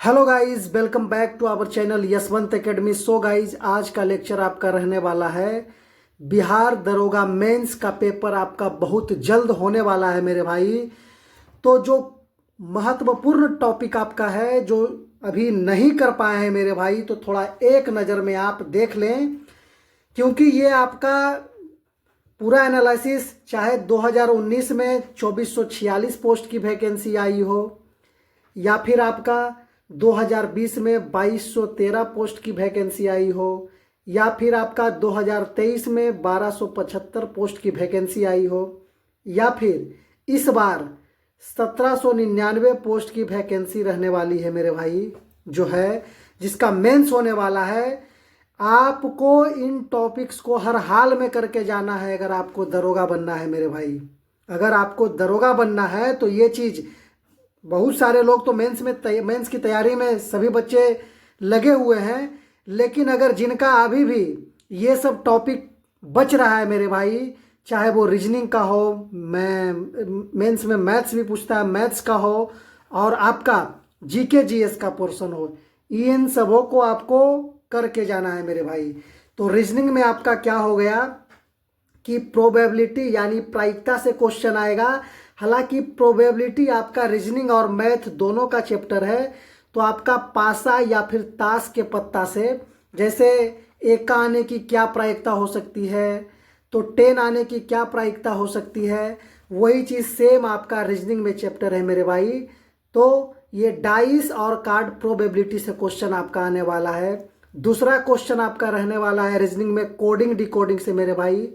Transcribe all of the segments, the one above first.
Hello guys, welcome back to our channel Yashwant Academy. So guys, आज का lecture आपका रहने वाला है बिहार दरोगा मेंस का पेपर आपका बहुत जल्द होने वाला है मेरे भाई। तो जो महत्वपूर्ण टॉपिक आपका है जो अभी नहीं कर पाए हैं मेरे भाई, तो थोड़ा एक नज़र में आप देख लें, क्योंकि ये आपका पूरा एनालिसिस चाहे 2019 में 2446 पोस्ट की वैकेंसी आई हो, या फिर आपका 2020 में 2213 पोस्ट की वैकेंसी आई हो, या फिर आपका 2023 में 1275 पोस्ट की वैकेंसी आई हो, या फिर इस बार 1799 पोस्ट की वैकेंसी रहने वाली है मेरे भाई, जो है जिसका मेंस होने वाला है। आपको इन टॉपिक्स को हर हाल में करके जाना है अगर आपको दरोगा बनना है मेरे भाई। अगर आपको दरोगा बनना है तो ये चीज़, बहुत सारे लोग तो मेंस की तैयारी में सभी बच्चे लगे हुए हैं, लेकिन अगर जिनका अभी भी ये सब टॉपिक बच रहा है मेरे भाई, चाहे वो रीजनिंग का हो, मेंस में मैथ्स भी पूछता है, मैथ्स का हो, और आपका जीके जीएस का पोर्शन हो, इन सबों को आपको करके जाना है मेरे भाई। तो रीजनिंग में आपका क्या हो गया कि प्रोबेबिलिटी यानी प्रायिकता से क्वेश्चन आएगा। हालांकि प्रोबेबिलिटी आपका रीजनिंग और मैथ दोनों का चैप्टर है, तो आपका पासा या फिर ताश के पत्ता से, जैसे एक का आने की क्या प्रायिकता हो सकती है, तो 10 आने की क्या प्रायिकता हो सकती है, वही चीज़ सेम आपका रीजनिंग में चैप्टर है मेरे भाई। तो ये डाइस और कार्ड प्रोबेबिलिटी से क्वेश्चन आपका आने वाला है। दूसरा क्वेश्चन आपका रहने वाला है रीजनिंग में कोडिंग डिकोडिंग से मेरे भाई।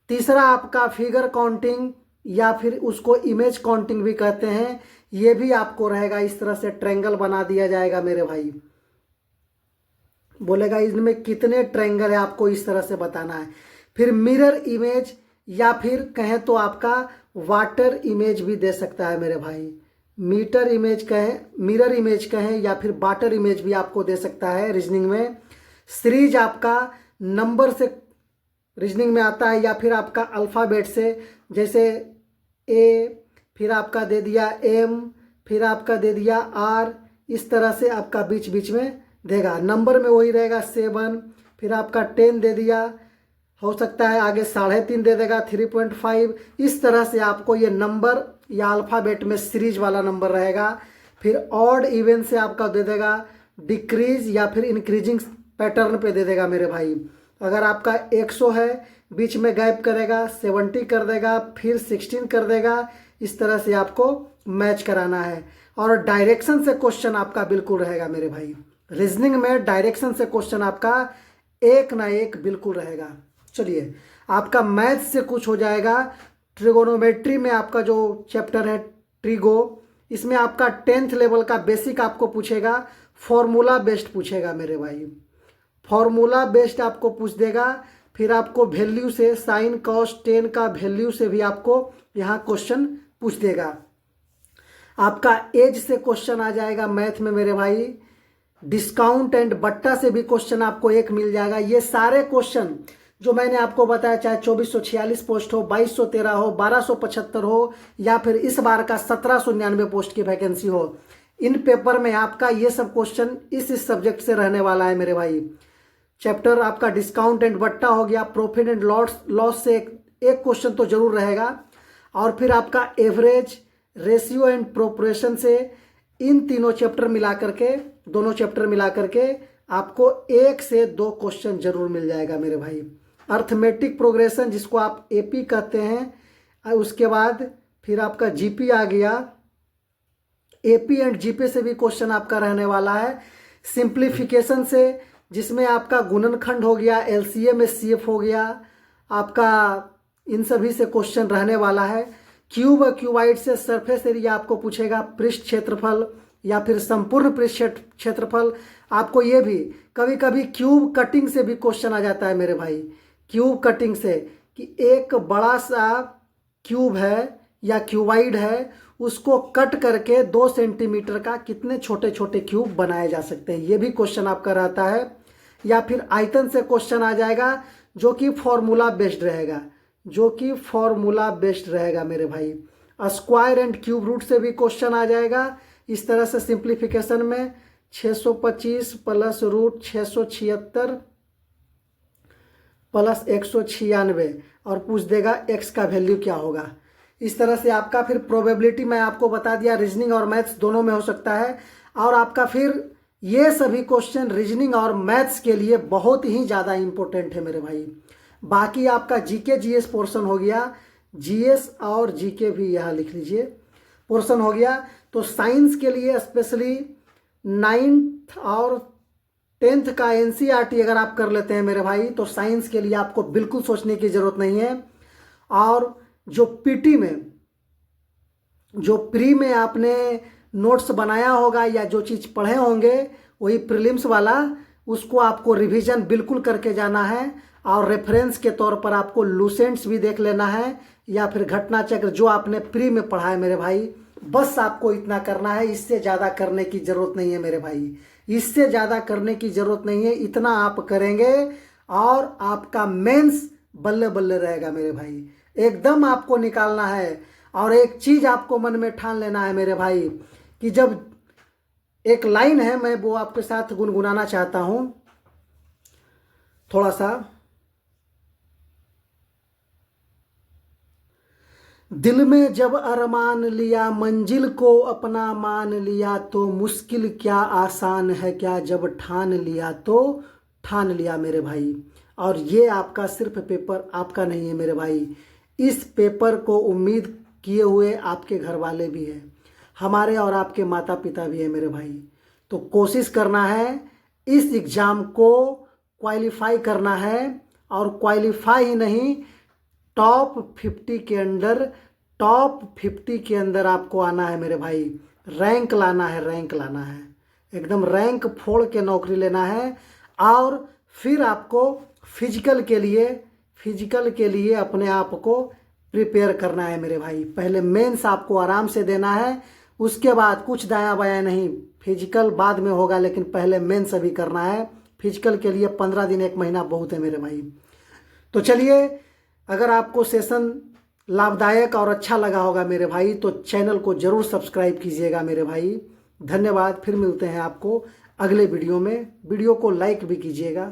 तीसरा आपका फिगर काउंटिंग या फिर उसको इमेज काउंटिंग भी कहते हैं, ये भी आपको रहेगा। इस तरह से ट्रायंगल बना दिया जाएगा मेरे भाई, बोलेगा इनमें कितने ट्रायंगल है, आपको इस तरह से बताना है। फिर मिरर इमेज या फिर कहें तो आपका वाटर इमेज भी दे सकता है मेरे भाई। मीटर इमेज कहें, मिरर इमेज कहें, या फिर वाटर इमेज भी आपको दे सकता है रीजनिंग में। सीरीज आपका नंबर से रीजनिंग में आता है, या फिर आपका अल्फ़ाबेट से, जैसे ए, फिर आपका दे दिया एम, फिर आपका दे दिया आर, इस तरह से आपका बीच बीच में देगा। नंबर में वही रहेगा 7, फिर आपका 10 दे दिया, हो सकता है आगे 3.5 दे देगा, 3.5, इस तरह से आपको ये नंबर या अल्फ़ाबेट में सीरीज वाला नंबर रहेगा। फिर ऑड इवन से आपका दे देगा डिक्रीज या फिर इंक्रीजिंग पैटर्न पे दे देगा मेरे भाई। अगर आपका 100 है, बीच में गैप करेगा, 70 कर देगा, फिर 16 कर देगा, इस तरह से आपको मैच कराना है। और डायरेक्शन से क्वेश्चन आपका बिल्कुल रहेगा मेरे भाई। रीजनिंग में डायरेक्शन से क्वेश्चन आपका एक ना एक बिल्कुल रहेगा। चलिए, आपका मैथ से कुछ हो जाएगा। ट्रिगोनोमेट्री में आपका जो चैप्टर है ट्रिगो, इसमें आपका 10th लेवल का बेसिक आपको पूछेगा, फॉर्मूला बेस्ड पूछेगा मेरे भाई। फॉर्मूला बेस्ड आपको पूछ देगा। फिर आपको वैल्यू से, साइन कॉस टेन का वैल्यू से भी आपको यहाँ क्वेश्चन पूछ देगा। आपका एज से क्वेश्चन आ जाएगा मैथ में मेरे भाई। डिस्काउंट एंड बट्टा से भी क्वेश्चन आपको एक मिल जाएगा। ये सारे क्वेश्चन जो मैंने आपको बताया, चाहे 2446 पोस्ट हो, 2213 हो, 1275 हो, या फिर इस बार का 1799 पोस्ट की वैकेंसी हो, इन पेपर में आपका ये सब क्वेश्चन इस सब्जेक्ट से रहने वाला है मेरे भाई। चैप्टर आपका डिस्काउंट एंड बट्टा हो गया, प्रॉफिट एंड लॉस से एक क्वेश्चन तो जरूर रहेगा, और फिर आपका एवरेज, रेशियो एंड प्रोपोर्शन से, इन तीनों चैप्टर मिला करके, दोनों चैप्टर मिला करके आपको 1 से 2 क्वेश्चन जरूर मिल जाएगा मेरे भाई। अर्थमेटिक प्रोग्रेशन जिसको आप एपी कहते हैं, उसके बाद फिर आपका जीपी आ गया। एपी एंड जीपी से भी क्वेश्चन आपका रहने वाला है। सिंप्लीफिकेशन से, जिसमें आपका गुणनखंड हो गया, एलसीए में सीएफ हो गया आपका, इन सभी से क्वेश्चन रहने वाला है। क्यूब और क्यूबाइड से सरफेस एरिया आपको पूछेगा, पृष्ठ क्षेत्रफल या फिर संपूर्ण पृष्ठ क्षेत्रफल। आपको ये भी कभी कभी क्यूब कटिंग से भी क्वेश्चन आ जाता है मेरे भाई। क्यूब कटिंग से कि एक बड़ा सा क्यूब है या क्यूबाइड है, उसको कट करके 2 सेंटीमीटर का कितने छोटे छोटे क्यूब बनाए जा सकते हैं, ये भी क्वेश्चन आपका रहता है। या फिर आयतन से क्वेश्चन आ जाएगा, जो कि फॉर्मूला बेस्ड रहेगा, जो कि फॉर्मूला बेस्ड रहेगा मेरे भाई। स्क्वायर एंड क्यूब रूट से भी क्वेश्चन आ जाएगा इस तरह से सिंप्लीफिकेशन में। 625 प्लस रूट 676 प्लस 196 और पूछ देगा x का वैल्यू क्या होगा। इस तरह से आपका फिर प्रोबेबिलिटी मैं आपको बता दिया, रीजनिंग और मैथ्स दोनों में हो सकता है। और आपका फिर ये सभी क्वेश्चन रीजनिंग और मैथ्स के लिए बहुत ही ज़्यादा इंपॉर्टेंट है मेरे भाई। बाकी आपका जीके जीएस पोर्शन हो गया, जीएस और जीके भी यहाँ लिख लीजिए पोर्शन हो गया। तो साइंस के लिए स्पेशली 9th और 10th का एनसीईआरटी अगर आप कर लेते हैं मेरे भाई, तो साइंस के लिए आपको बिल्कुल सोचने की ज़रूरत नहीं है। और जो पीटी में, जो प्री में आपने नोट्स बनाया होगा या जो चीज़ पढ़े होंगे वही प्रीलिम्स वाला, उसको आपको रिवीजन बिल्कुल करके जाना है। और रेफरेंस के तौर पर आपको लूसेंट्स भी देख लेना है या फिर घटना चक्र जो आपने प्री में पढ़ा है मेरे भाई। बस आपको इतना करना है, इससे ज़्यादा करने की ज़रूरत नहीं है मेरे भाई, इससे ज़्यादा करने की ज़रूरत नहीं है। इतना आप करेंगे और आपका मेंस बल्ले बल्ले रहेगा मेरे भाई, एकदम आपको निकालना है। और एक चीज़ आपको मन में ठान लेना है मेरे भाई कि जब एक लाइन है, मैं वो आपके साथ गुनगुनाना चाहता हूँ थोड़ा सा। दिल में जब अरमान लिया, मंजिल को अपना मान लिया, तो मुश्किल क्या आसान है क्या, जब ठान लिया तो ठान लिया मेरे भाई। और ये आपका सिर्फ पेपर आपका नहीं है मेरे भाई, इस पेपर को उम्मीद किए हुए आपके घर वाले भी हैं, हमारे और आपके माता पिता भी हैं मेरे भाई। तो कोशिश करना है इस एग्ज़ाम को क्वालिफाई करना है, और क्वालिफाई ही नहीं, टॉप 50 के अंदर, टॉप 50 के अंदर आपको आना है मेरे भाई। रैंक लाना है, रैंक लाना है, एकदम रैंक फोड़ के नौकरी लेना है। और फिर आपको फिजिकल के लिए अपने आप को प्रिपेयर करना है मेरे भाई। पहले मेंस आपको आराम से देना है, उसके बाद कुछ दायां बायां नहीं, फिजिकल बाद में होगा, लेकिन पहले मेंस अभी करना है। फिजिकल के लिए 15 दिन 1 महीना बहुत है मेरे भाई। तो चलिए, अगर आपको सेशन लाभदायक और अच्छा लगा होगा मेरे भाई, तो चैनल को ज़रूर सब्सक्राइब कीजिएगा मेरे भाई। धन्यवाद, फिर मिलते हैं आपको अगले वीडियो में। वीडियो को लाइक भी कीजिएगा।